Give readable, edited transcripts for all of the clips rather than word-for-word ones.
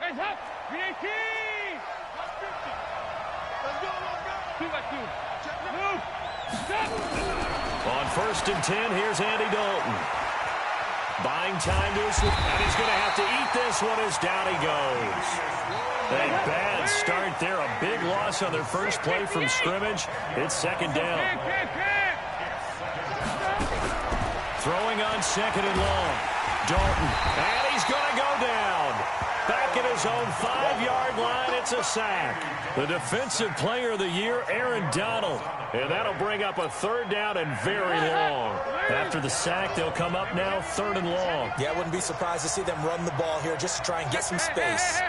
On 1st and 10, here's Andy Dalton. Buying time to his, and he's going to have to eat this one as down he goes. A bad start there, a big loss on their first play from scrimmage. It's 2nd down. Throwing on 2nd and long. Dalton, and he's going to go down. Back at his own 5-yard line, it's a sack. The Defensive Player of the Year, Aaron Donald. And that'll bring up a 3rd down and very long. After the sack, they'll come up now 3rd and long. Yeah, I wouldn't be surprised to see them run the ball here just to try and get some space.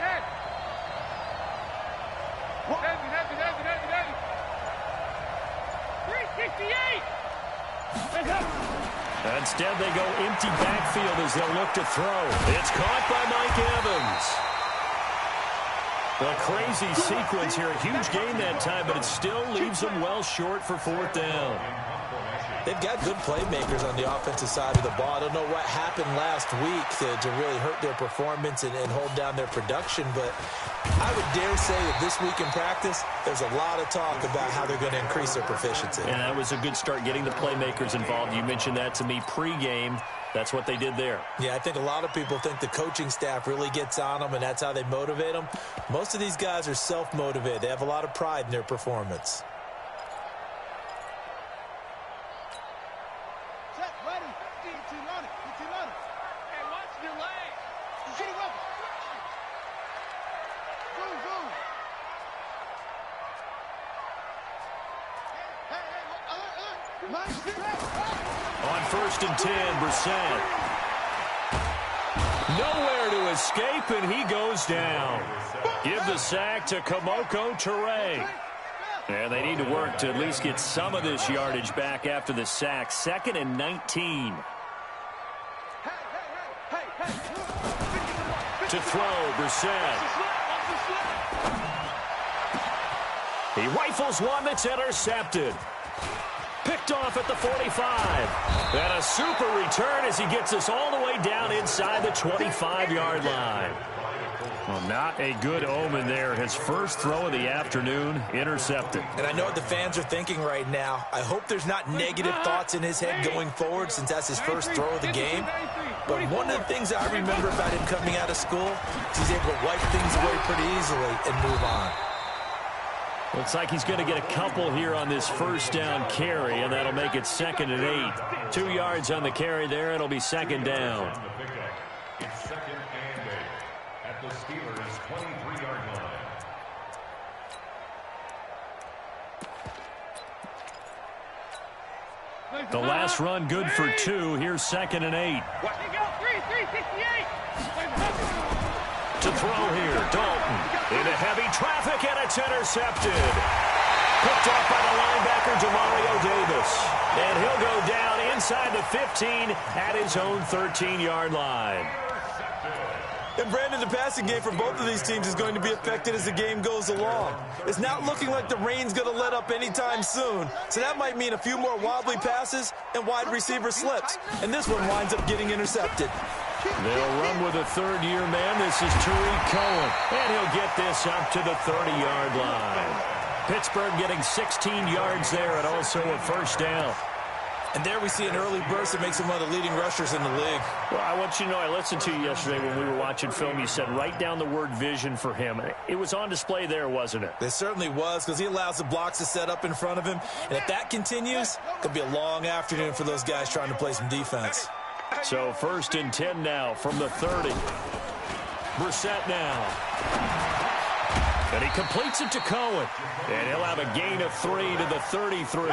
Instead, they go empty backfield as they'll look to throw. It's caught by Mike Evans. A crazy sequence here. A huge gain that time, but it still leaves them well short for 4th down. They've got good playmakers on the offensive side of the ball. I don't know what happened last week to really hurt their performance and hold down their production, but I would dare say that this week in practice, there's a lot of talk about how they're going to increase their proficiency. And that was a good start, getting the playmakers involved. You mentioned that to me pregame. That's what they did there. Yeah, I think a lot of people think the coaching staff really gets on them, and that's how they motivate them. Most of these guys are self-motivated. They have a lot of pride in their performance. On 1st and 10, Brissett. Nowhere to escape, and he goes down. Give the sack to Kemoko Turay. And they need to work to at least get some of this yardage back after the sack. 2nd and 19. To throw, Brissett. He rifles one that's intercepted. Picked off at the 45. And a super return as he gets us all the way down inside the 25-yard line. Well, not a good omen there. His first throw of the afternoon, intercepted. And I know what the fans are thinking right now. I hope there's not negative thoughts in his head going forward since that's his first throw of the game. But one of the things I remember about him coming out of school is he's able to wipe things away pretty easily and move on. Looks like he's going to get a couple here on this 1st down carry, and that'll make it 2nd and 8. 2 yards on the carry there. It'll be 2nd down. At the Steelers' 23-yard line. The last run good for 2. Here's 2nd and 8. To throw here, Dalton. Into heavy traffic, and it's intercepted. Picked off by the linebacker, Demario Davis. And he'll go down inside the 15 at his own 13-yard line. And Brandon, the passing game for both of these teams is going to be affected as the game goes along. It's not looking like the rain's going to let up anytime soon. So that might mean a few more wobbly passes and wide receiver slips. And this one winds up getting intercepted. They'll run with a 3rd-year man. This is Tariq Cohen. And he'll get this up to the 30-yard line. Pittsburgh getting 16 yards there and also a 1st down. And there we see an early burst that makes him one of the leading rushers in the league. Well, I want you to know, I listened to you yesterday when we were watching film. You said write down the word vision for him. It was on display there, wasn't it? It certainly was, because he allows the blocks to set up in front of him. And if that continues, it could be a long afternoon for those guys trying to play some defense. So 1st and 10 now from the 30. Brissett now. And he completes it to Cohen. And he'll have a gain of 3 to the 33.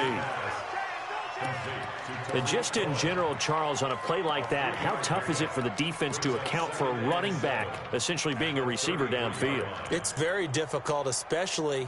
And just in general, Charles, on a play like that, how tough is it for the defense to account for a running back essentially being a receiver downfield? It's very difficult, especially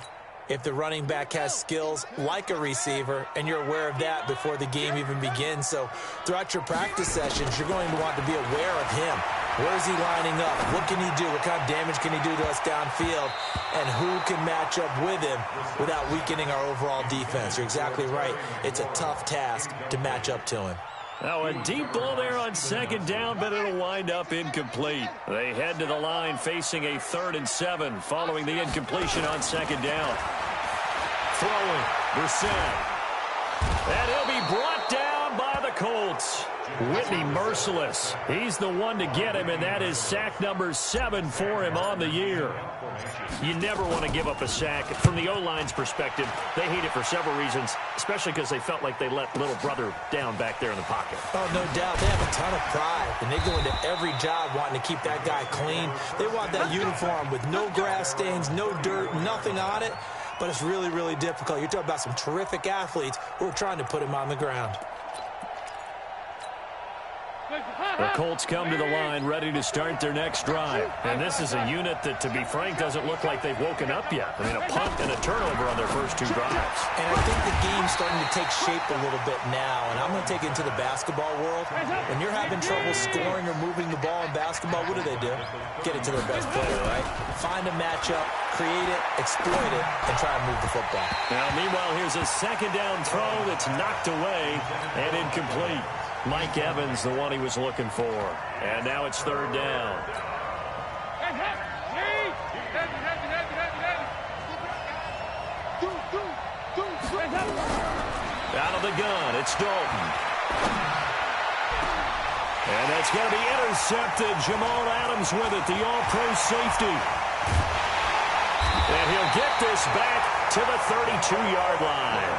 if the running back has skills like a receiver, and you're aware of that before the game even begins. So throughout your practice sessions, you're going to want to be aware of him. Where is he lining up? What can he do? What kind of damage can he do to us downfield? And who can match up with him without weakening our overall defense? You're exactly right. It's a tough task to match up to him. Now a deep ball there on second down, but it'll wind up incomplete. They head to the line facing a 3rd and 7 following the incompletion on second down. Throwing, Brissett. And he'll be brought down by the Colts. Whitney merciless. He's the one to get him, and that is sack number 7 for him on the year. You never want to give up a sack. From the O-line's perspective, they hate it for several reasons, especially because they felt like they let little brother down back there in the pocket. Oh, no doubt. They have a ton of pride, and they go into every job wanting to keep that guy clean. They want that uniform with no grass stains, no dirt, nothing on it. But it's really, really difficult. You're talking about some terrific athletes who are trying to put him on the ground. The Colts come to the line ready to start their next drive. And this is a unit that, to be frank, doesn't look like they've woken up yet. I mean, a punt and a turnover on their first 2 drives. And I think the game's starting to take shape a little bit now. And I'm going to take it into the basketball world. When you're having trouble scoring or moving the ball in basketball, what do? Get it to their best player, right? Find a matchup, create it, exploit it, and try to move the football. Now, meanwhile, here's a second down throw that's knocked away and incomplete. Mike Evans, the one he was looking for. And now it's 3rd down. Out of the gun, it's Dalton. And that's going to be intercepted. Jamal Adams with it, the all-pro safety. And he'll get this back to the 32-yard line.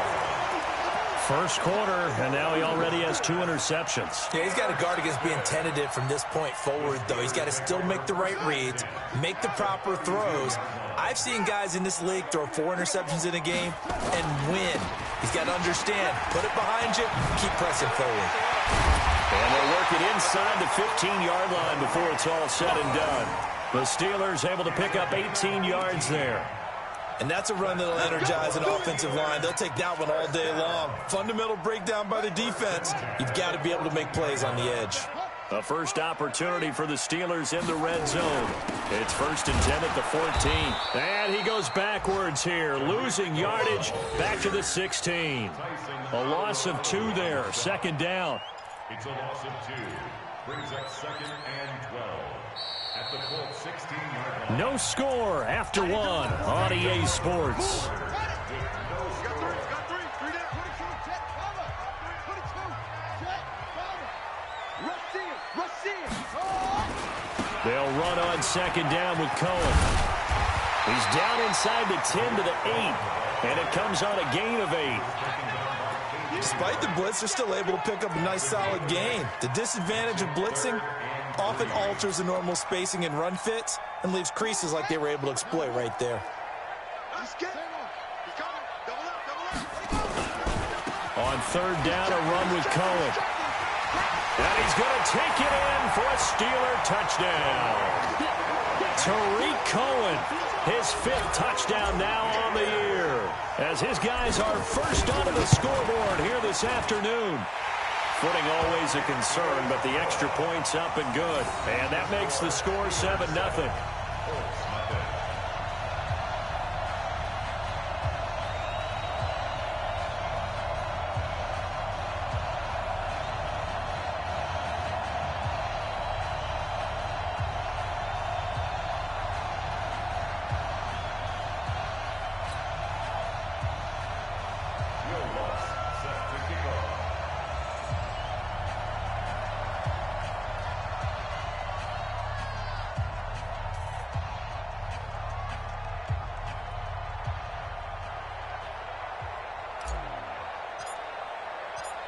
First quarter, and now he already has 2 interceptions. Yeah, he's got to guard against being tentative from this point forward, though. He's got to still make the right reads, make the proper throws. I've seen guys in this league throw 4 interceptions in a game and win. He's got to understand, put it behind you, keep pressing forward. And they'll work it inside the 15-yard line before it's all said and done. The Steelers able to pick up 18 yards there. And that's a run that'll energize an offensive line. They'll take that one all day long. Fundamental breakdown by the defense. You've got to be able to make plays on the edge. A first opportunity for the Steelers in the red zone. It's 1st and 10 at the 14. And he goes backwards here, losing yardage back to the 16. A loss of 2 there, 2nd down. It's a loss of 2. Brings up 2nd and 12. At the Colts 16-yard line. No score after 1 on EA Sports. They'll run on 2nd down with Cohen. He's down inside the 10 to the 8, and it comes on a gain of 8. Despite the blitz, they're still able to pick up a nice, solid gain. The disadvantage of blitzing often alters the normal spacing and run fits and leaves creases like they were able to exploit right there. On 3rd down, a run with Cohen. And he's going to take it in for a Steeler touchdown. Tariq Cohen, his 5th touchdown now on the year, as his guys are first onto the scoreboard here this afternoon. Footing always a concern, but the extra point's up and good. And that makes the score 7-0.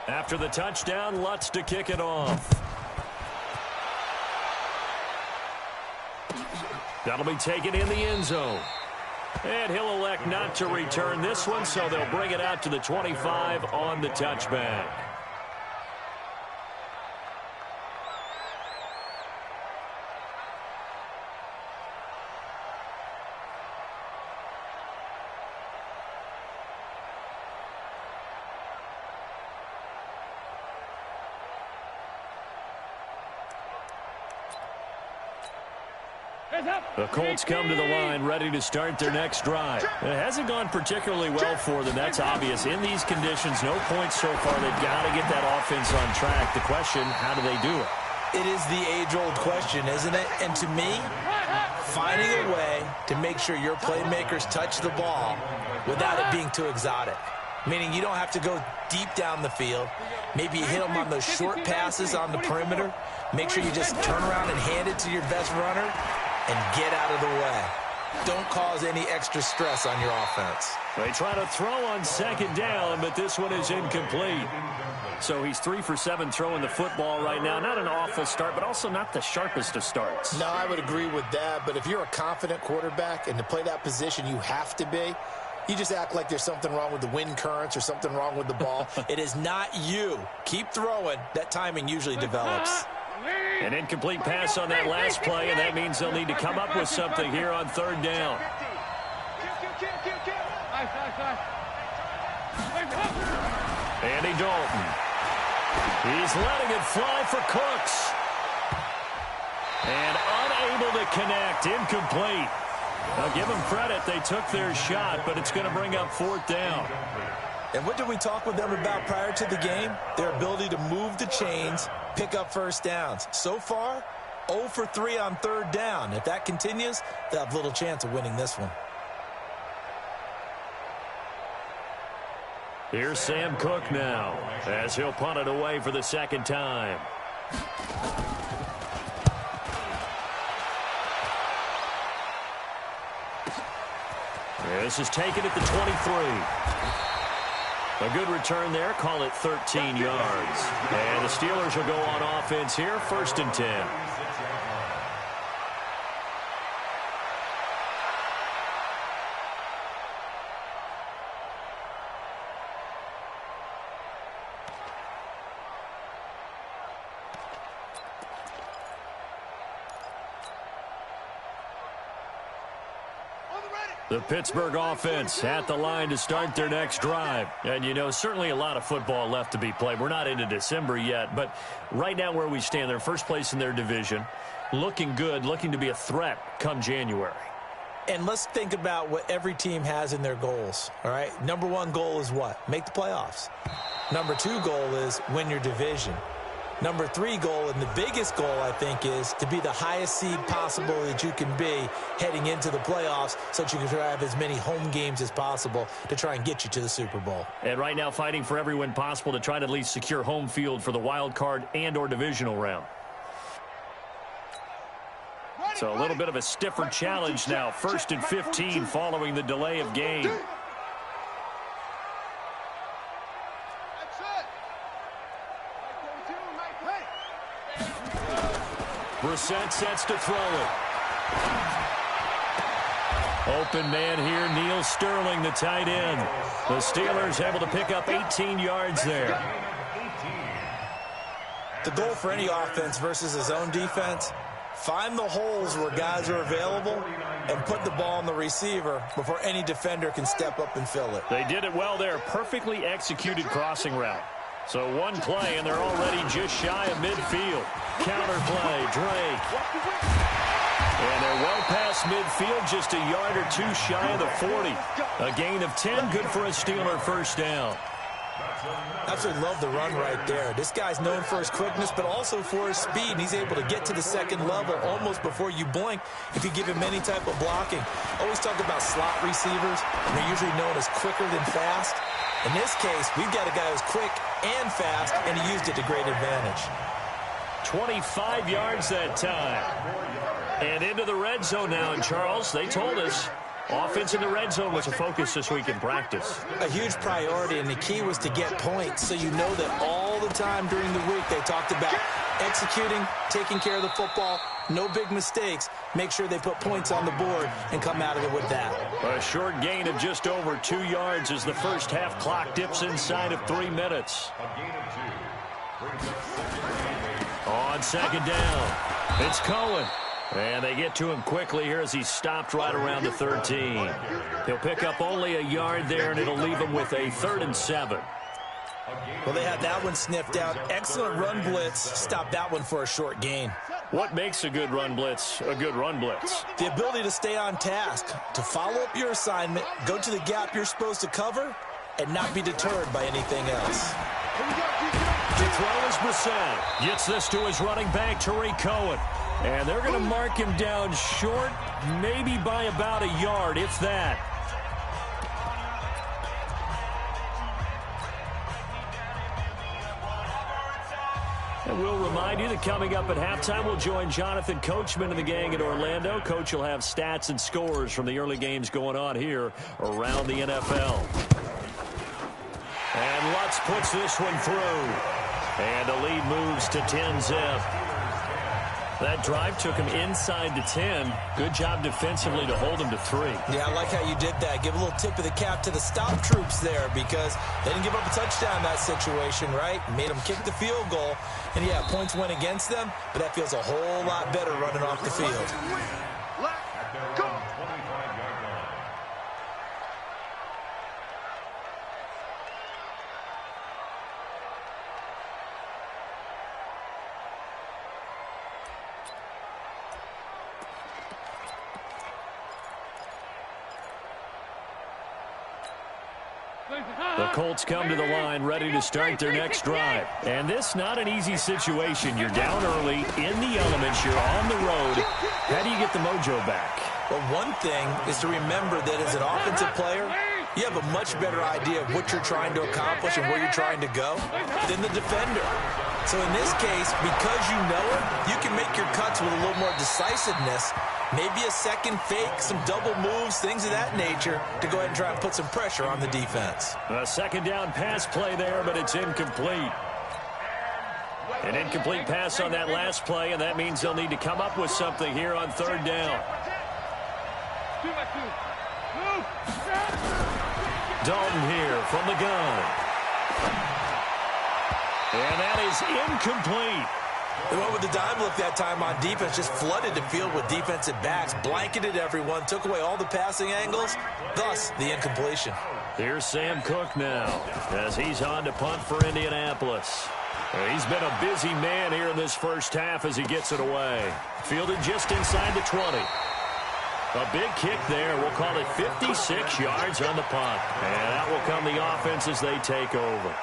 After the touchdown, Lutz to kick it off. That'll be taken in the end zone. And he'll elect not to return this one, so they'll bring it out to the 25 on the touchback. The Colts come to the line ready to start their next drive. It hasn't gone particularly well for them. That's obvious. In these conditions, no points so far. They've got to get that offense on track. The question, how do they do it? It is the age-old question, isn't it? And to me, finding a way to make sure your playmakers touch the ball without it being too exotic. Meaning you don't have to go deep down the field. Maybe you hit them on those short passes on the perimeter. Make sure you just turn around and hand it to your best runner and get out of the way. Don't cause any extra stress on your offense. They try to throw on second down, but this one is incomplete. So he's 3 for 7 throwing the football right now. Not an awful start, but also not the sharpest of starts. No, I would agree with that. But if you're a confident quarterback and to play that position you have to be, you just act like there's something wrong with the wind currents or something wrong with the ball. It is not you. Keep throwing. That timing usually develops. An incomplete pass on that last play, and that means they'll need to come up with something here on third down. Andy Dalton. He's letting it fly for Cooks. And unable to connect. Incomplete. Now, give them credit. They took their shot, but it's going to bring up fourth down. And what did we talk with them about prior to the game? Their ability to move the chains, pick up first downs. So far, 0 for 3 on third down. If that continues, they'll have little chance of winning this one. Here's Sam Cook now, as he'll punt it away for the second time. This is taken at the 23. A good return there. Call it 13 yards. And the Steelers will go on offense here, 1st and 10. The Pittsburgh offense at the line to start their next drive. And, you know, certainly a lot of football left to be played. We're not into December yet, but right now where we stand, they're first place in their division, looking good, looking to be a threat come January. And let's think about what every team has in their goals, all right? Number 1 goal is what? Make the playoffs. Number 2 goal is win your division. Number 3 goal, and the biggest goal, I think, is to be the highest seed possible that you can be heading into the playoffs so that you can have as many home games as possible to try and get you to the Super Bowl. And right now fighting for every win possible to try to at least secure home field for the wild card and or divisional round. So a little bit of a stiffer challenge now. 1st and 15 following the delay of game. Brissett sets to throw it. Open man here, Neil Sterling, the tight end. The Steelers able to pick up 18 yards there. The goal for any offense versus his own defense, find the holes where guys are available and put the ball on the receiver before any defender can step up and fill it. They did it well there. Perfectly executed crossing route. So one play, and they're already just shy of midfield. Counter play, Drake. And they're well past midfield, just a yard or 2 shy of the 40. A gain of 10, good for a Steeler first down. Absolutely love the run right there. This guy's known for his quickness, but also for his speed. He's able to get to the second level almost before you blink if you give him any type of blocking. Always talk about slot receivers. They're usually known as quicker than fast. In this case, we've got a guy who's quick and fast, and he used it to great advantage. 25 yards that time. And into the red zone now. And, Charles, they told us offense in the red zone was a focus this week in practice. A huge priority, and the key was to get points. So you know that all the time during the week they talked about executing, taking care of the football, no big mistakes. Make sure they put points on the board and come out of it with that. A short gain of just over 2 yards as the first half clock dips inside of 3 minutes. On second down, it's Cohen. And they get to him quickly here as he's stopped right around the 13. He'll pick up only a yard there, and it'll leave him with a 3rd and 7. Well, they had that one sniffed out. Excellent run blitz. Stopped that one for a short gain. What makes a good run blitz a good run blitz? The ability to stay on task, to follow up your assignment, go to the gap you're supposed to cover, and not be deterred by anything else. To throw is Brissett. Gets this to his running back, Tariq Cohen. And they're going to mark him down short, maybe by about a yard, if that. And we'll remind you that coming up at halftime, we'll join Jonathan Coachman and the gang at Orlando. Coach will have stats and scores from the early games going on here around the NFL. And Lutz puts this one through. And the lead moves to 10-zip. That drive took him inside the 10. Good job defensively to hold him to 3. Yeah, I like how you did that. Give a little tip of the cap to the stop troops there because they didn't give up a touchdown in that situation, right? Made them kick the field goal. And, yeah, points went against them, but that feels a whole lot better running off the field. Go! The Colts come to the line ready to start their next drive. And this not an easy situation. You're down early, in the elements, you're on the road. How do you get the mojo back? Well, one thing is to remember that as an offensive player, you have a much better idea of what you're trying to accomplish and where you're trying to go than the defender. So in this case, because you know it, you can make your cuts with a little more decisiveness. Maybe a second fake, some double moves, things of that nature to go ahead and try and put some pressure on the defense. A second down pass play there, but it's incomplete. An incomplete pass on that last play, and that means they'll need to come up with something here on third down. Dalton here from the gun. And that is incomplete. They went with the dime look that time on defense, just flooded the field with defensive backs, blanketed everyone, took away all the passing angles, thus the incompletion. Here's Sam Cook now as he's on to punt for Indianapolis. He's been a busy man here in this first half as he gets it away. Fielded just inside the 20. A big kick there. We'll call it 56 yards on the punt. And that will come the offense as they take over.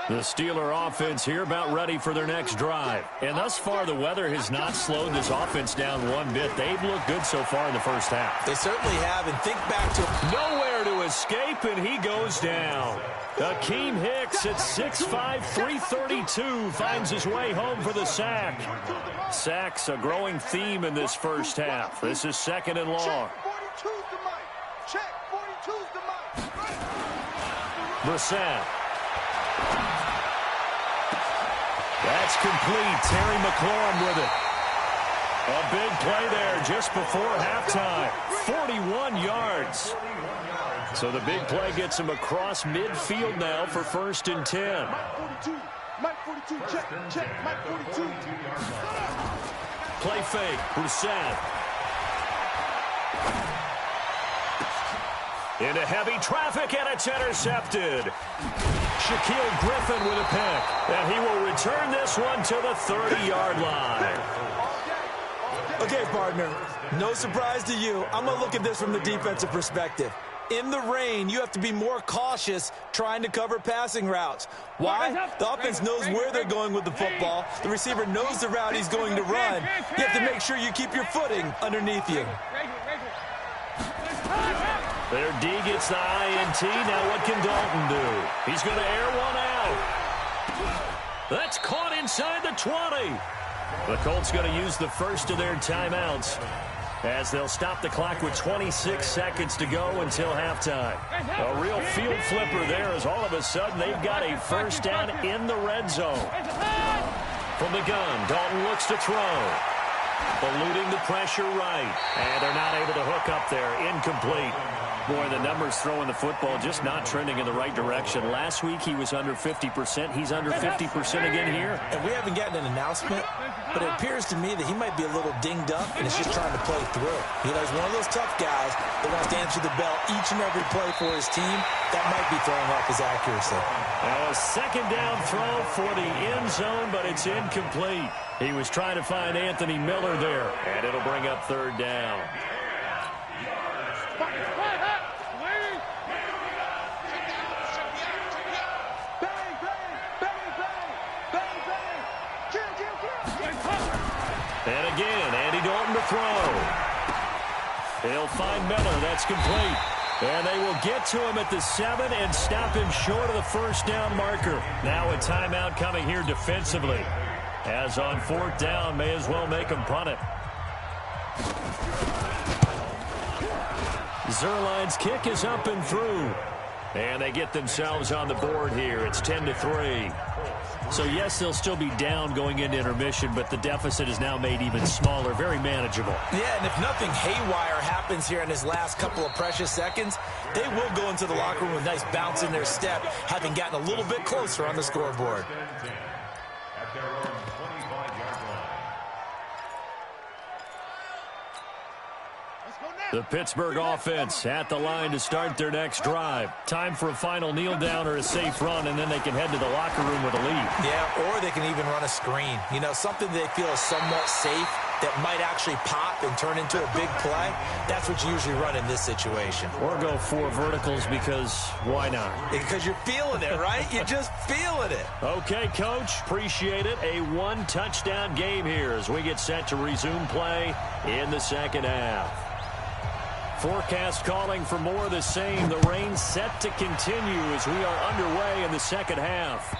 The Steeler offense here about ready for their next drive. And thus far, the weather has not slowed this offense down one bit. They've looked good so far in the first half. They certainly have, and think back to nowhere to escape, and he goes down. Akeem Hicks at 6'5", 332 finds his way home for the sack. Sacks a growing theme in this first half. This is second and long. Brissett. That's complete. Terry McLaurin with it. A big play there just before halftime. 41 yards. So the big play gets him across midfield now for 1st and 10. Mike 42, check, Mike 42. Play fake, Brissett. Into heavy traffic, and it's intercepted. Shaquille Griffin with a pick, and he will return this one to the 30-yard line. Okay, partner, no surprise to you. I'm going to look at this from the defensive perspective. In the rain, you have to be more cautious trying to cover passing routes. Why? The offense knows where they're going with the football. The receiver knows the route he's going to run. You have to make sure you keep your footing underneath you. Their D gets the INT. Now what can Dalton do? He's going to air one out. That's caught inside the 20. The Colts going to use the first of their timeouts as they'll stop the clock with 26 seconds to go until halftime. A real field flipper there as all of a sudden they've got a first down in the red zone. From the gun, Dalton looks to throw. Eluding the pressure right. And they're not able to hook up there. Incomplete. Boy, the numbers throwing the football just not trending in the right direction. Last week he was under 50%. He's under 50% again here. And we haven't gotten an announcement, but it appears to me that he might be a little dinged up and is just trying to play through. You know, he's one of those tough guys that wants to answer the bell each and every play for his team. That might be throwing off his accuracy. Now a second down throw for the end zone, but it's incomplete. He was trying to find Anthony Miller there, and it'll bring up third down. And again, Andy Dalton to throw. He'll find Miller. That's complete. And they will get to him at the 7 and stop him short of the first down marker. Now a timeout coming here defensively. As on fourth down, may as well make him punt it. Zuerlein's kick is up and through. And they get themselves on the board here. It's 10-3. So, yes, they'll still be down going into intermission, but the deficit is now made even smaller, very manageable. Yeah, and if nothing haywire happens here in his last couple of precious seconds, they will go into the locker room with a nice bounce in their step, having gotten a little bit closer on the scoreboard. At their own 25-yard line. The Pittsburgh offense at the line to start their next drive. Time for a final kneel down or a safe run, and then they can head to the locker room with a lead. Yeah, or they can even run a screen. You know, something they feel is somewhat safe that might actually pop and turn into a big play. That's what you usually run in this situation. Or go 4 verticals because why not? Because you're feeling it, right? You're just feeling it. Okay, Coach, appreciate it. A 1-touchdown game here as we get set to resume play in the second half. Forecast calling for more of the same. The rain set to continue as we are underway in the second half.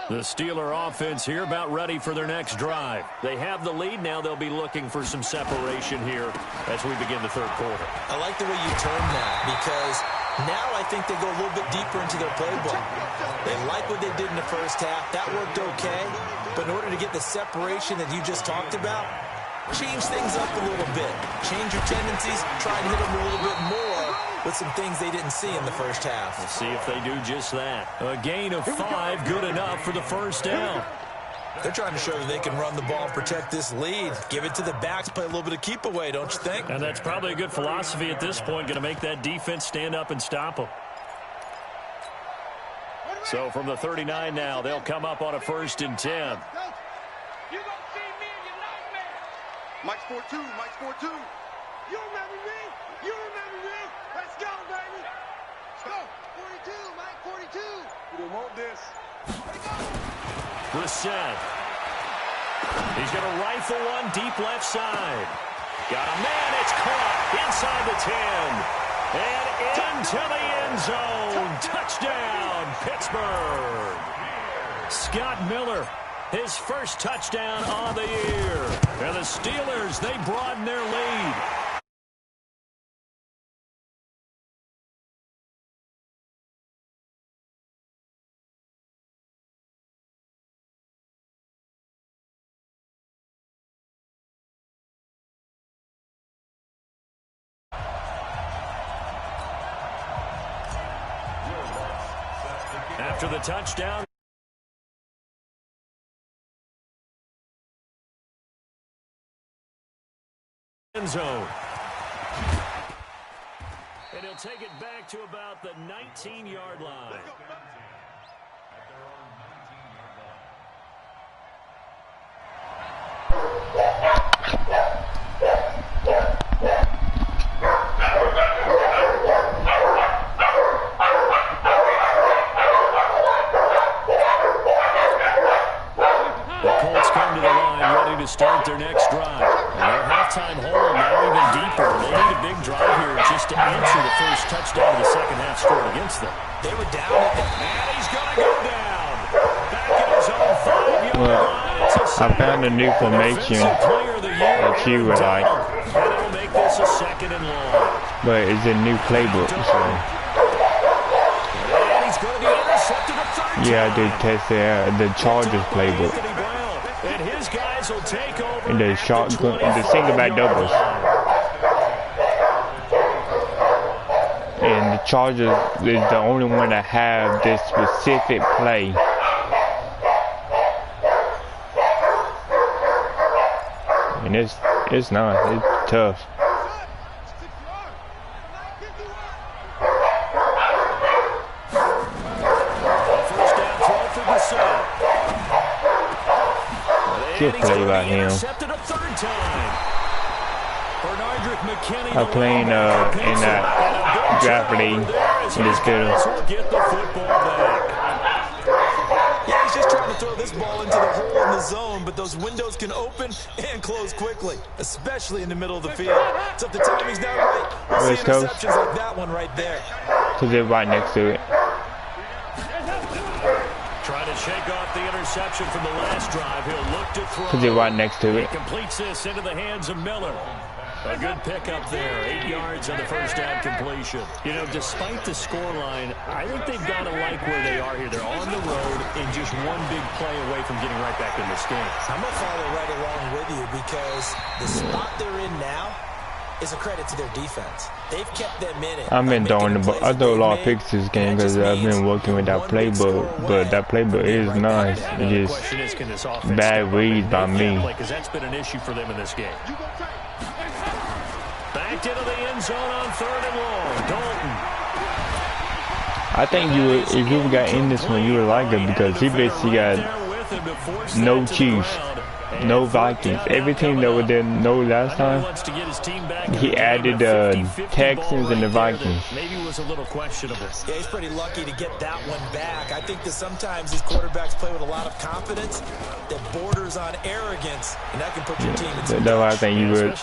The Steeler offense here about ready for their next drive. They have the lead. Now they'll be looking for some separation here as we begin the third quarter. I like the way you termed that because now I think they go a little bit deeper into their playbook. They like what they did in the first half. That worked okay. But in order to get the separation that you just talked about, change things up a little bit. Change your tendencies. Try and hit them a little bit more with some things they didn't see in the first half. We'll see if they do just that. A gain of 5, good enough for the first down. They're trying to show that they can run the ball and protect this lead. Give it to the backs, play a little bit of keep away, don't you think? And that's probably a good philosophy at this point, going to make that defense stand up and stop them. So from the 39 now, they'll come up on a 1st and 10. You gonna see me in your nightmare. Mike's 4-2, Mike's 4-2. You remember me? You remember me? Let's go, baby. Let's go. 42, Mike, 42. You don't want this. Brissett. He's going to rifle one deep left side. Got a man. It's caught inside the 10. And into the end zone. Touchdown, Pittsburgh. Scott Miller, his first touchdown on the year. And the Steelers, they broaden their lead. After the touchdown, end zone. And he'll take it back to about the 19-yard line. Start their next drive. And their halftime hole now even deeper. They need a big drive here just to answer the first touchdown of the second half scored against them. They were down. And he's going to go down. Back in his own 5-yard line. I found a new formation that you would like. And it'll make It's a 2nd and long. But it's a new playbook, so. And he's going to be intercepted a 3rd time. Yeah, I did test the Chargers playbook. And his guys will take over. And the shotgun, the single back doubles. And the Chargers is the only one that have this specific play. And it's nice, it's tough. Good play by him. I'm playing in that draft league in this field. Yeah, he's just trying to throw this ball into the hole in the zone, but those windows can open and close quickly, especially in the middle of the field. So if the timing's not right, we'll see interceptions like that one right there. Because they're right next to it. Trying to shake off the interception from the last drive. He'll look to throw. Because they're right next to it. He completes this into the hands of Miller. A good pickup there. 8 yards on the first down completion. You know, despite the scoreline, I think they've got to like where they are here. They're on the road and just one big play away from getting right back in this game. I'm going to follow right along with you because the spot they're in now is a credit to their defense. They've kept them in it. I've been throwing the ball. I throw a lot of picks this game because I've been working with that playbook. But that playbook is nice. It's just bad reads by me. Because that's been an issue for them in this game. Backed into the end zone on 3rd and long. Dalton. I think you would, if you got in this one, you would like it because he basically got no Chiefs, no Vikings. Every team that was there no last time, he added the Texans and the Vikings. Maybe it was a little questionable. Yeah, he's pretty lucky to get that one back. I think that sometimes these quarterbacks play with a lot of confidence that borders on arrogance, and that can put your team in some That's why I think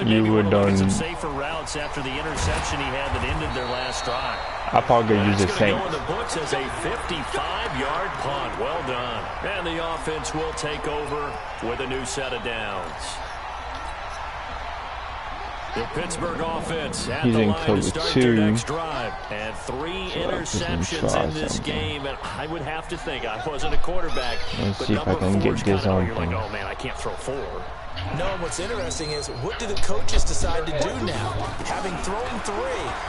you would done. Some safer routes after the interception he had that ended their last drive. I probably could use the Saints. Go in the books as a 55-yard punt. Well done. And the offense will take over with a new set of downs. The Pittsburgh offense at the line to start their next drive. And 3 interceptions in this game. And I would have to think, I wasn't a quarterback, Let's but see if I can get this on. you're like, oh man, I can't throw 4. No, and what's interesting is what do the coaches decide to do now? Having thrown 3,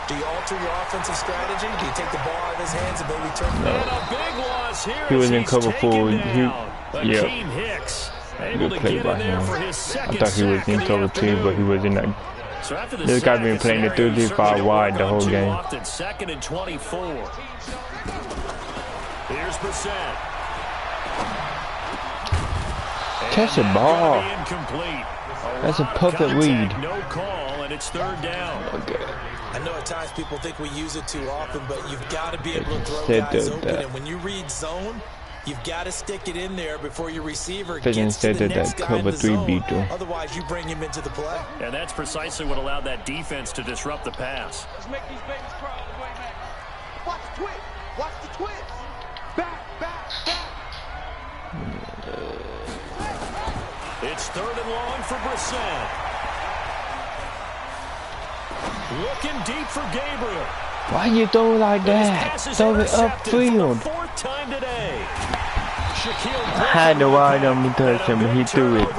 do you alter your offensive strategy? Do you take the ball out of his hands and maybe turn it? And a big loss here. He was in cover 4. Yeah. Hicks able to get in there for his second I thought he was in cover 2, but he was in that. So after This guy been playing the 35 wide the whole game. 2nd and 24. Here's Brissett. Catch the ball. That's a perfect read. No call, and it's 3rd down. Okay. I know at times people think we use it too often, but you've got to be able to throw guys open. And when you read zone, you've got to stick it in there before your receiver gets to the next guy in the zone. Otherwise, you bring him into the play. And that's precisely what allowed that defense to disrupt the pass. Let's make these babies crawl the way, man. Watch the twist. Watch the twist. Back. It's 3rd and long for Brissett. Looking deep for Gabriel. Why you throw it like that? Throw it upfield. 4th time today. I had to wide on me touch him, but he threw it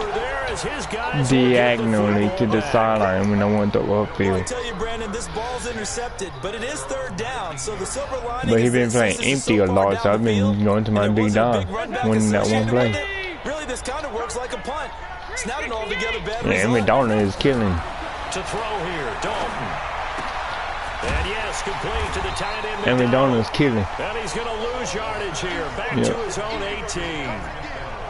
diagonally to the sideline when I want to throw upfield. I tell you, Brandon, this ball's intercepted, but it is 3rd down. So the silver lining But he's been playing empty a lot, so I've been going to my big down, winning that one play. Really, this kind of works like a punt. It's not an altogether bad result. Yeah, McDonald is killing. To throw here, Dalton. And yes, complete to the tight end. And McDonald's killing. And he's going to lose yardage here. Back to his own 18.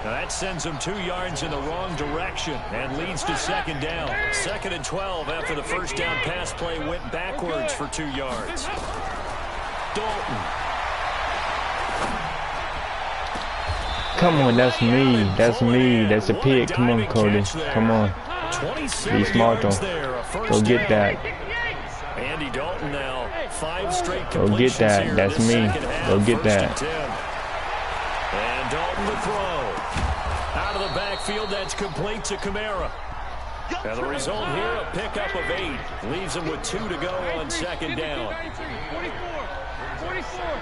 Now that sends him 2 yards in the wrong direction and leads to 2nd down. 2nd and 12 after the first down pass play went backwards for 2 yards. Dalton. Come on, that's me. That's me. That's a pick. Come on, Cody. Come on. Be smart, though. Go get that. Andy Dalton now 5 straight Go get that. That's me. Go get that. And Dalton to throw. Out of the backfield, that's complete to Kamara. And the result here, a pickup of 8. Leaves him with 2 to go on second down. 44.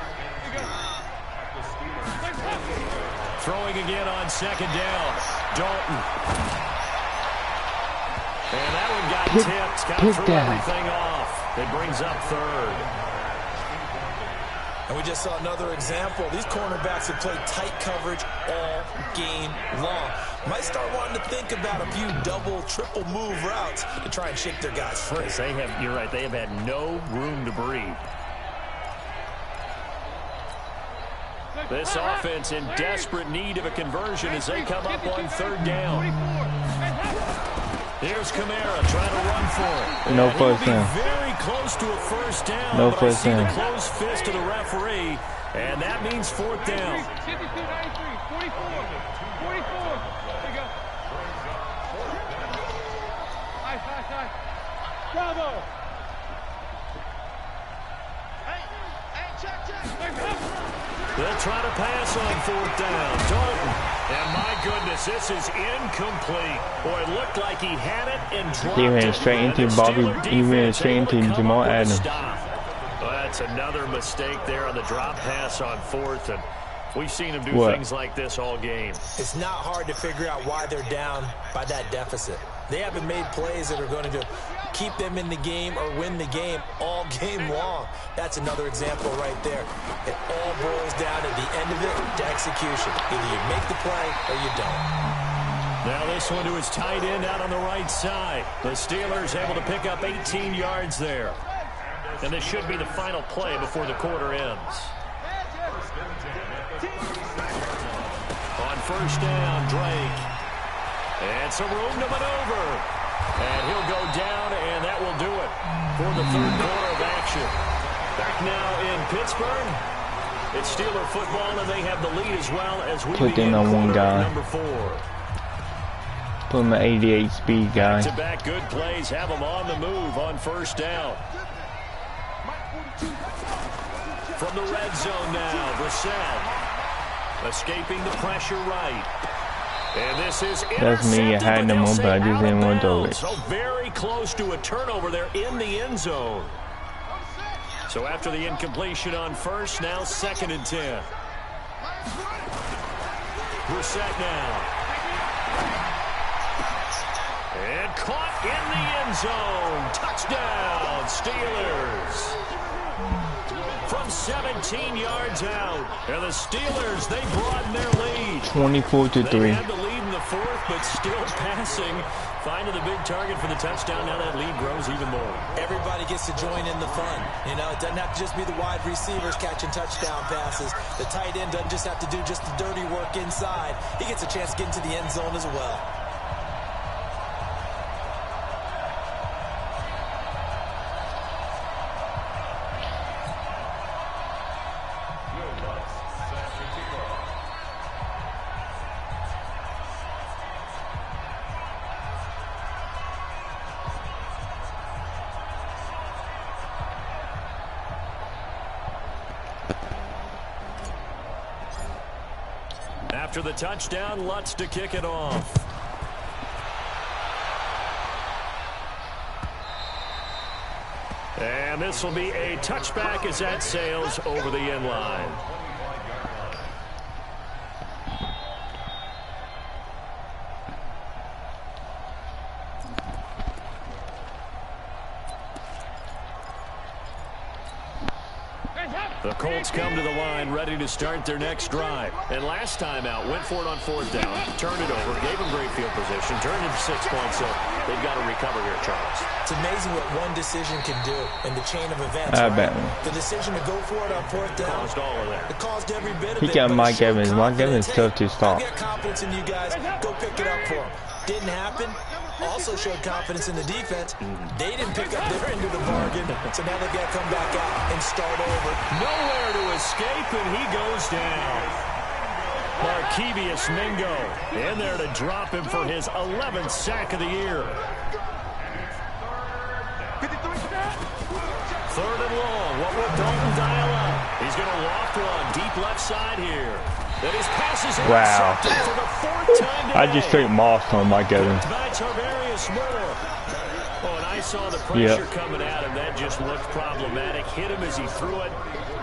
Throwing again on second down. Dalton. And that one got tipped. Kind of threw everything off. It brings up 3rd. And we just saw another example. These cornerbacks have played tight coverage all game long. Might start wanting to think about a few double, triple move routes to try and shake their guys free. You're right. They have had no room to breathe. This offense in desperate need of a conversion as they come up on 3rd down. Here's Kamara trying to run for it. No first down. Very close to a first down. No but first down. I see the closed fist of the referee, and that means 4th down. 52, 93, 44. There you go. Nice. Bravo. Hey, check. They'll try to pass on 4th down. Dalton. And my goodness, this is incomplete. Boy, it looked like he had it and dropped He ran straight into Bobby. He ran straight into Jamal Adams. Well, that's another mistake there on the drop pass on 4th. And we've seen him do things like this all game. It's not hard to figure out why they're down by that deficit. They haven't made plays that are going to keep them in the game or win the game all game long. That's another example right there. It all boils down at the end of it to execution. Either you make the play or you don't. Now this one to his tight end out on the right side. The Steelers able to pick up 18 yards there. And this should be the final play before the quarter ends. On 1st down, Drake. And some room to maneuver. And he'll go down, and that will do it for the 3rd quarter of action. Back now in Pittsburgh. It's Steeler football, and they have the lead as well as we Put in on one guy. Number 4. Put him at 88 speed guy. Back-to-back good plays have them on the move on 1st down. From the red zone now, Brissett escaping the pressure right. And this is That's me. I had them on, but I just didn't want to throw it. So very close to a turnover there in the end zone. So after the incompletion on 1st, now 2nd and 10. Brissett now. And caught in the end zone. Touchdown, Steelers. From 17 yards out. And the Steelers, they broaden their lead. 24-3. They had the lead in the 4th, but still passing. Finding the big target for the touchdown. Now that lead grows even more. Everybody gets to join in the fun. You know, it doesn't have to just be the wide receivers catching touchdown passes. The tight end doesn't just have to do just the dirty work inside. He gets a chance to get into the end zone as well. After the touchdown, Lutz to kick it off. And this will be a touchback as that sails over the end line. The Colts come to the line ready to start their next drive. And last time out, went for it on 4th down, turned it over, gave them great field position, turned it to 6 points, so they've got to recover here, Charles. It's amazing what one decision can do in the chain of events, right? The decision to go for it on 4th down. Caused all of that. It caused every bit of He it. got Mike Evans. Mike Evans is tough to stop. I get confidence in you guys. Go pick it up for him. Didn't happen. Also showed confidence in the defense. They didn't pick up their end of the bargain, so now they've got to come back out and start over. Nowhere to escape, and he goes down. Markevious Mingo in there to drop him for his 11th sack of the year. 3rd and long. What will Dalton dial up? He's going to loft one deep left side here. Wow. I just straight mossed on Mike Evans. Oh, and I saw the pressure coming at him. That just looked problematic. Hit him as he threw it,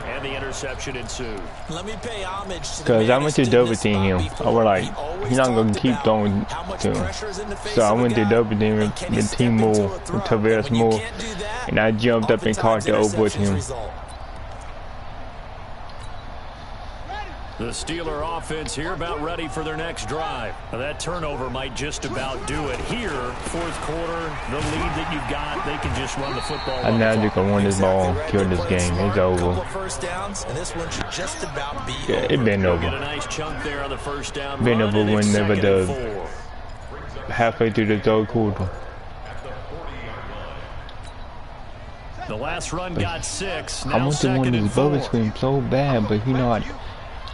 and the interception ensued. Let me pay homage to because I went to double team him. I was like, he's not going to keep throwing to him. So I went to double team with Team Moore, with Tavares Moore, and I jumped up and caught the over to him. The Steeler offense here about ready for their next drive. Now that turnover might just about do it here. Fourth quarter, the lead that you've got, they can just run the football. I now just won this ball, kill this game. It's over. Yeah, it been over. Get a nice chunk there on the first down. Been over when never does. Halfway through the third quarter. The last run got 6. I want to win this bubble screen so bad, but you know what?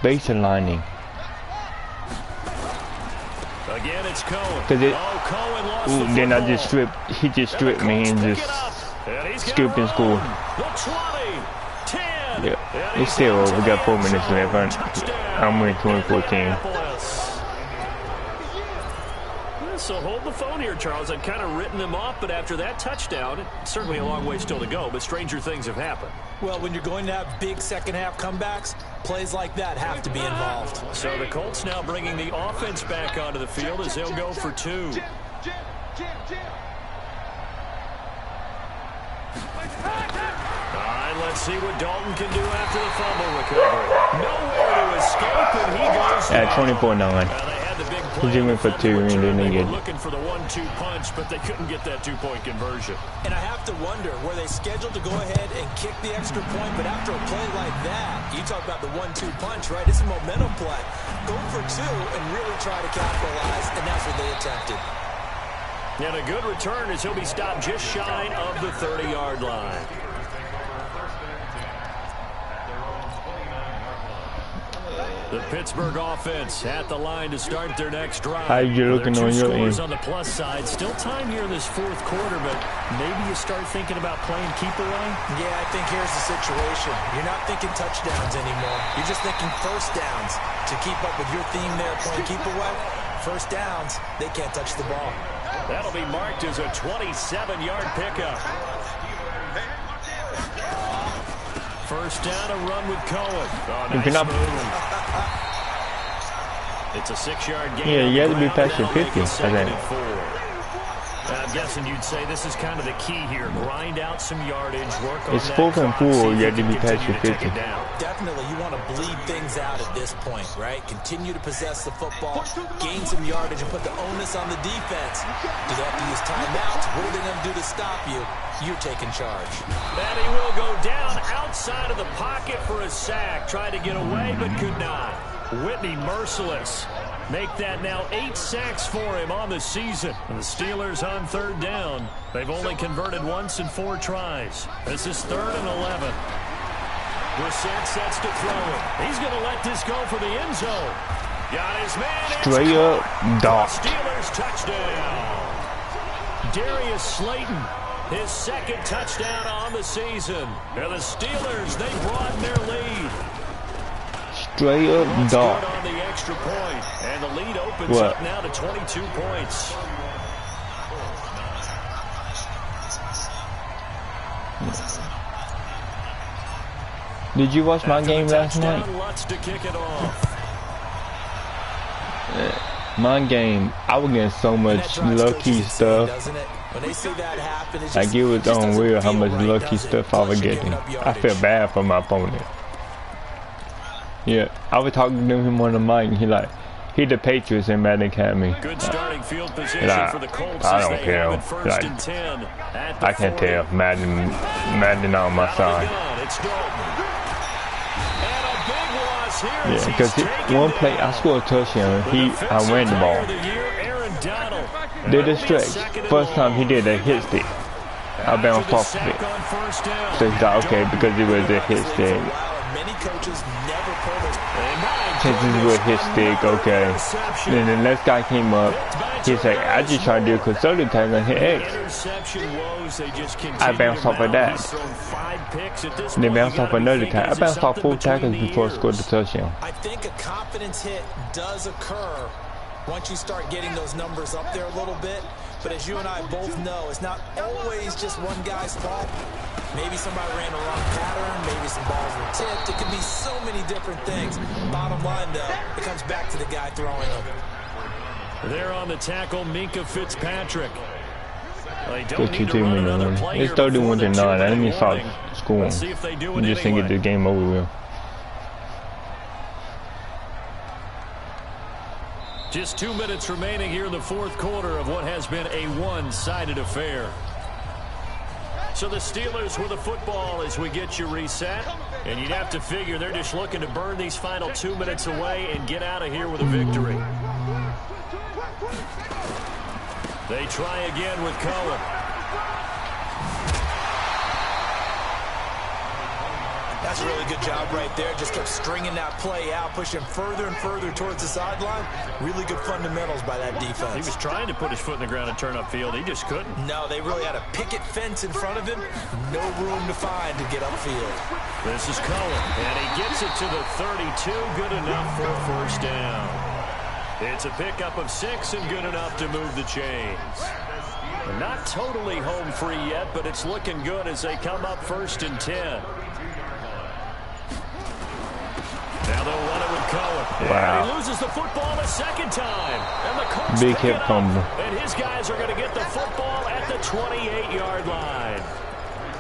Baselining. Again, it's Cohen. Cohen then I just stripped. He just stripped me and just scooped and scored. Yeah, it's still over. We got 4 minutes left. I'm winning 24-10. So hold the phone here, Charles. I've kind of written them off, but after that touchdown, it's certainly a long way still to go, but stranger things have happened. Well, when you're going to have big second-half comebacks, plays like that have to be involved. So the Colts now bringing the offense back onto the field as they'll go for 2. All right, let's see what Dalton can do after the fumble recovery. Nowhere to escape, and he goes at 24-9. He just went for 2 and then they get looking for the 1-2 punch, but they couldn't get that 2-point conversion. And I have to wonder, were they scheduled to go ahead and kick the extra point? But after a play like that, you talk about the 1-2 punch, right? It's a momentum play. Go for 2 and really try to capitalize, and that's what they attempted. And a good return as he'll be stopped just shy of the 30-yard line. The Pittsburgh offense at the line to start their next drive. How you looking on your end? On the plus side, still time here in this fourth quarter, but maybe you start thinking about playing keep away. Yeah, I think here's the situation. You're not thinking touchdowns anymore. You're just thinking first downs. To keep up with your theme there, playing keep away, first downs, they can't touch the ball. That'll be marked as a 27-yard pickup. First down, a run with Cohen. Oh, nice move. It's a 6-yard gain. Yeah, you have to be past your 50, I think. I'm guessing you'd say this is kind of the key here. Grind out some yardage, work on it's 4th and 4, you have to be past your 50. Definitely, you want to bleed things out at this point, right? Continue to possess the football, gain some yardage, and put the onus on the defense. Do they have to use timeouts? What are they going to do to stop you? You're taking charge. And he will go down outside of the pocket for a sack. Tried to get away, but could not. Whitney merciless. Make that now 8 sacks for him on the season. And the Steelers on 3rd down. They've only converted once in 4 tries. This is 3rd and 11. Brissett sets to throw it. He's going to let this go for the end zone. Got his man. Straight up dot. Steelers touchdown. Darius Slayton, his 2nd touchdown on the season. And the Steelers, they broaden their lead. Straight up dot. On the extra point, and the lead opens up now to 22 points. Did you watch my game last night? To kick it off. My game, I was getting so much lucky stuff. Like it was unreal how much lucky stuff I was getting. I feel bad for my opponent. Yeah, I was talking to him on the mic, and he the Patriots in Madden Academy. Good starting field position for the Colts. I don't care. Like, I can't tell. Madden on my side. Yeah, because one play, I scored a touchdown. I ran the ball. Did a stretch. First time he did a hit stick. I bounced off of it. So he thought, okay, because it was a hit stick. catches with his stick, okay. And then the next guy came up. He's like, I just tried to do a conservative tag on hit X. I bounced off of that. And then bounced off another tag. I bounced off 4 tackles before I scored the touchdown. I think a confidence hit does occur once you start getting those numbers up there a little bit. But as you and I both know, it's not always just one guy's fault. Maybe somebody ran the wrong pattern. Maybe some balls were tipped. It could be so many different things. Bottom line, though, it comes back to the guy throwing them. There on the tackle, Minkah Fitzpatrick. They don't 52 need to run minutes. another play It's 31-9. I didn't even start warning. scoring. Let's see if they do it I'm just trying to get the game over with. Just 2 minutes remaining here in the fourth quarter of what has been a one-sided affair. So the Steelers with the football as we get you reset. And you'd have to figure they're just looking to burn these final 2 minutes away and get out of here with a victory. They try again with Cohen. That's a really good job right there. Just kept stringing that play out, pushing further and further towards the sideline. Really good fundamentals by that defense. He was trying to put his foot in the ground and turn upfield. He just couldn't. No, they really had a picket fence in front of him. No room to find to get upfield. This is Cohen, and he gets it to the 32. Good enough for a first down. It's a pickup of 6 and good enough to move the chains. Not totally home free yet, but it's looking good as they come up 1st and 10. Now they'll run it with Cohen. Wow. And he loses the football a second time. And the Colts Big pick hit it up. fumble. And his guys are going to get the football at the 28-yard line.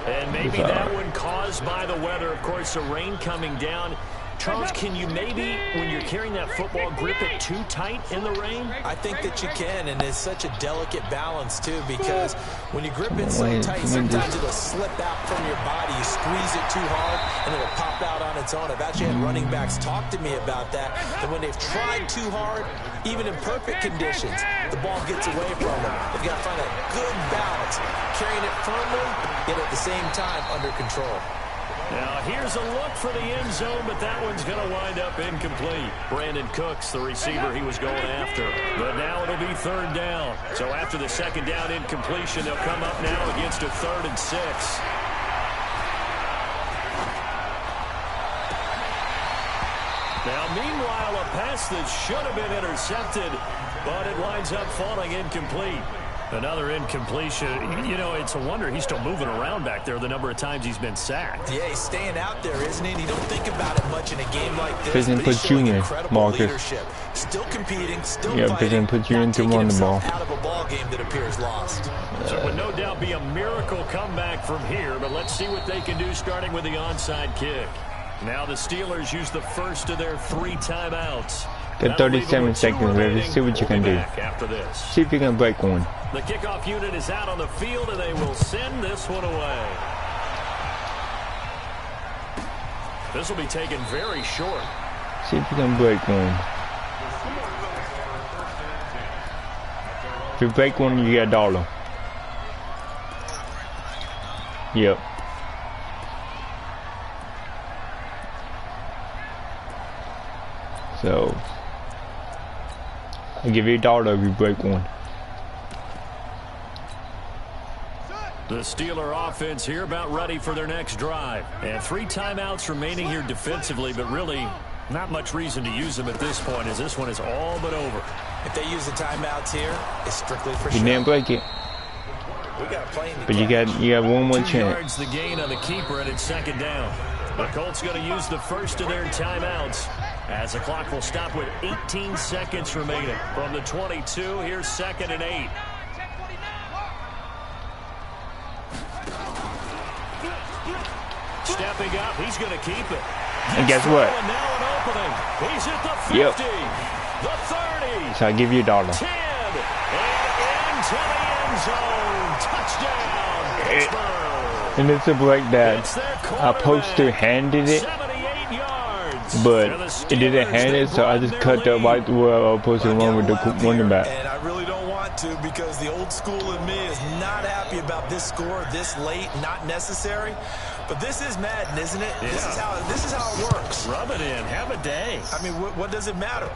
And maybe that one caused by the weather. Of course, the rain coming down. Charles, can you maybe, when you're carrying that football, grip it too tight in the rain? I think that you can, and it's such a delicate balance, too, because when you grip it so tight, sometimes it'll slip out from your body. You squeeze it too hard, and it'll pop out on its own. I've actually had running backs talk to me about that when they've tried too hard, even in perfect conditions, the ball gets away from them. They've got to find a good balance, carrying it firmly, yet at the same time under control. Now, here's a look for the end zone, but that one's going to wind up incomplete. Brandon Cooks, the receiver he was going after. But now it'll be 3rd down. So after the 2nd down incompletion, they'll come up now against a 3rd and 6. Now, meanwhile, a pass that should have been intercepted, but it winds up falling incomplete. Another incompletion. You know, it's a wonder he's still moving around back there the number of times he's been sacked. Yeah, he's staying out there, isn't he? And you don't think about it much in a game like this. Doesn't But he's put you showing in, incredible Marcus. leadership. Still competing, still fighting, doesn't put you not in to taking run the himself ball. out of a ball game that appears lost. So it would no doubt be a miracle comeback from here, but let's see what they can do starting with the onside kick. Now the Steelers use the first of their 3 timeouts. Got 37 seconds left. Let's see what you can do. After this. See if you can break one. The kickoff unit is out on the field, and they will send this one away. This will be taken very short. See if you can break one. If you break one, you get $1. Yep. So I'll give you $1 if you break one. The Steeler offense here about ready for their next drive. And 3 timeouts remaining here defensively, but really not much reason to use them at this point as this one is all but over. If they use the timeouts here, it's strictly for You show. didn't break it. We got a plane to But you catch. got one more 2 chance. yards the gain on the keeper, and it's 2nd down. The Colts going to use the first of their timeouts as the clock will stop with 18 seconds remaining. From the 22, here's 2nd and 8. Stepping up, he's going to keep it. And guess what? And now an opening. He's at the 50, Yep. the 30, So I give you $1. 10, and into the end zone. Touchdown, Pittsburgh. And it's a break that It's their I supposed to handed it, 78 yards. but And the it didn't Steelers, hand they it, so I broaden just their cut the lead. right where I was supposed to run with the running back. And I really don't want too, because the old school in me is not happy about this score this late, not necessary. But this is Madden, isn't it? Yeah. This is how it works. Rub it in. Have a day. I mean, what does it matter?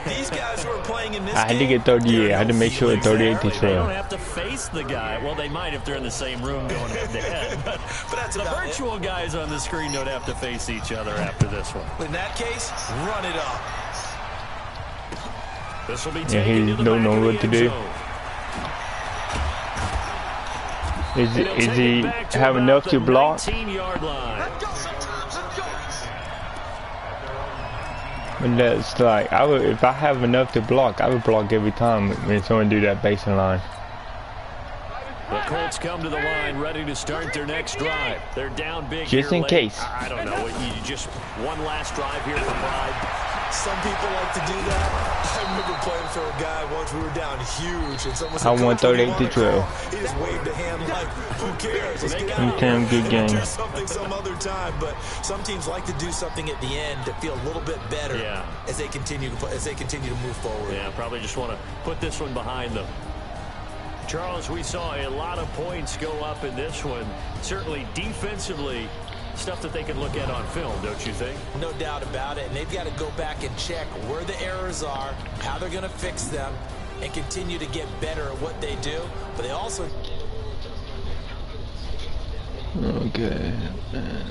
These guys who are playing in this game, I had to get 38. I had to make sure it's 38 to 12. They don't have to face the guy. Well, they might if they're in the same room going head to head. But that's the virtual guys on the screen don't have to face each other after this one. In that case, run it up. This will be taken to the don't know what to do. Is he have enough to block? And that's like, if I have enough to block, I would block every time when someone do that baseline. The Colts come to the line ready to start their next drive. They're down big just in case. I don't know. You just one last drive here for pride. Some people like to do that. I remember playing for a guy once. We were down huge, and someone said, I won 38 to 12. He just waved a hand like, who cares? Let's get out. Good game. Do something some other time, but some teams like to do something at the end to feel a little bit better as they continue to move forward. Yeah, probably just want to put this one behind them. Charles, we saw a lot of points go up in this one. Certainly defensively, stuff that they can look at on film, don't you think? No doubt about it. And they've got to go back and check where the errors are, how they're going to fix them, and continue to get better at what they do. But they also... Okay, man.